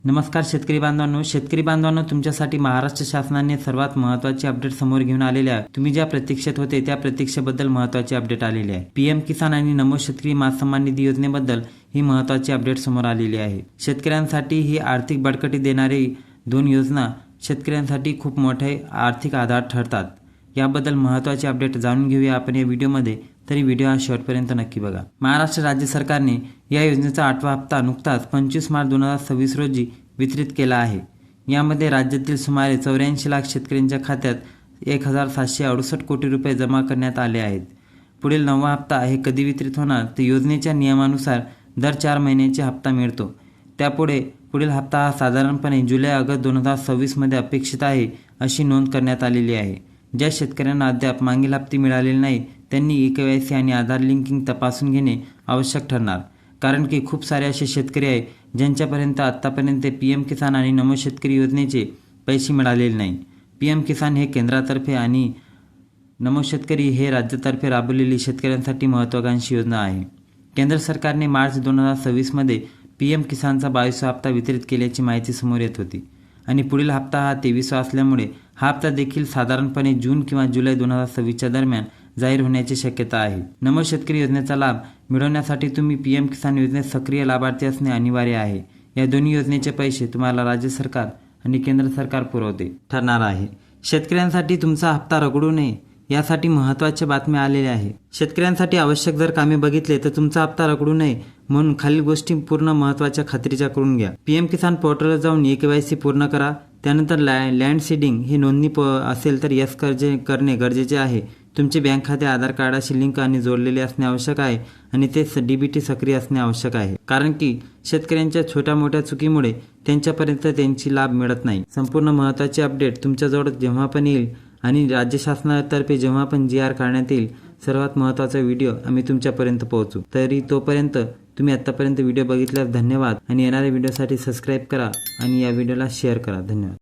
नमस्कार शेतकरी बांधवांनो तुमच्यासाठी महाराष्ट्र शासनाने सर्वात महत्त्वाची अपडेट समोर घेऊन आलेले आहे। तुम्ही ज्या प्रतीक्षेत होते त्या प्रतीक्षेबद्दल महत्त्वाची अपडेट आलेली आहे। पीएम किसान आणि नमो शेतकरी महासन्मान निधी योजनेबद्दल ही महत्त्वाची अपडेट समोर आलेली आहे। शेतकऱ्यांसाठी ही आर्थिक बळकटी देणारी दोन योजना शेतकऱ्यांसाठी खूप मोठे आर्थिक आधार ठरतात। याबद्दल महत्त्वाची अपडेट जाणून घेऊया आपण या व्हिडिओमध्ये, तरी व्हिडिओ हा शेवटपर्यंत नक्की बघा। महाराष्ट्र राज्य सरकारने या योजनेचा 8वा हप्ता नुकताच 25 मार्च 2026 रोजी वितरित केला आहे। यामध्ये राज्यातील सुमारे 84 लाख शेतकऱ्यांच्या खात्यात 1768 कोटी रुपये जमा करण्यात आले आहेत। पुढील 9वा हप्ता हे कधी वितरित होणार तर योजनेच्या नियमानुसार दर 4 महिन्यांचे हप्ता मिळतो। पुढील हप्ता हा साधारणपणे जुलै-ऑगस्ट 2026 मध्ये अपेक्षित आहे अशी नोंद करण्यात आलेली आहे। ज्या शेतकऱ्यांना अद्याप मागील हप्ते मिळालेले नाही त्यांनी ई-केवायसी आणि आधार लिंकिंग तपासून घेणे आवश्यक ठरणार, कारण की खूप सारे असे शेतकरी आहे ज्यांच्यापर्यंत आत्तापर्यंत पीएम किसान आणि नमो शेतकरी योजनेचे पैसे मिळालेले नाही। पीएम किसान हे केंद्रातर्फे आणि नमो शेतकरी हे राज्यातर्फे राबवलेली शेतकऱ्यांसाठी महत्त्वाकांक्षी योजना आहे। केंद्र सरकारने मार्च 2026 मध्ये पीएम किसानचा 22वा हप्ता वितरित केल्याची माहिती समोर येत होती आणि पुढील हप्ता हा 23वा असल्यामुळे हा हप्ता देखील साधारणपणे जून किंवा जुलै 2026 दरम्यान जाहीर होण्याची शक्यता आहे। नमो शेतकरी योजनेचा लाभ मिळवण्यासाठी तुम्ही पीएम किसान योजनेत सक्रिय लाभार्थी असणे अनिवार्य आहे। या दोन्ही योजनेचे पैसे तुम्हाला राज्य सरकार आणि केंद्र सरकार पुरवते ठरणार आहे। शेतकऱ्यांसाठी तुमचा हप्ता रखडू नये यासाठी महत्त्वाच्या बातम्या आलेल्या आहे। शेतकऱ्यांसाठी आवश्यक जर कामे बघितले तर तुमचा हप्ता रखडू नये म्हणून खालील गोष्टी पूर्ण महत्त्वाच्या खात्रीच्या करून घ्या। पीएम किसान पोर्टलवर जाऊन ई-केवायसी पूर्ण करा। त्यानंतर लँड सीडिंग ही नोंदणी असेल तर यस करणे गरजेचे आहे। तुमचे बँक खाते आधार कार्डाशी लिंक आणि जोडलेले असणे आवश्यक आहे आणि ते डीबीटी सक्रिय असणे आवश्यक आहे, कारण की शेतकऱ्यांच्या छोट्या मोठ्या चुकीमुळे त्यांच्यापर्यंत त्यांची लाभ मिळत नाही। संपूर्ण महत्त्वाची अपडेट तुमच्याजवळ जेव्हा पण येईल आणि राज्य शासनातर्फे जेव्हा पण GR काढण्यात येईल सर्वात महत्त्वाचा व्हिडिओ आम्ही तुमच्यापर्यंत पोहोचू। तरी तोपर्यंत तुम्ही आत्तापर्यंत व्हिडिओ बघितल्यास धन्यवाद आणि येणाऱ्या व्हिडिओसाठी सबस्क्राईब करा आणि या व्हिडिओला शेअर करा। धन्यवाद।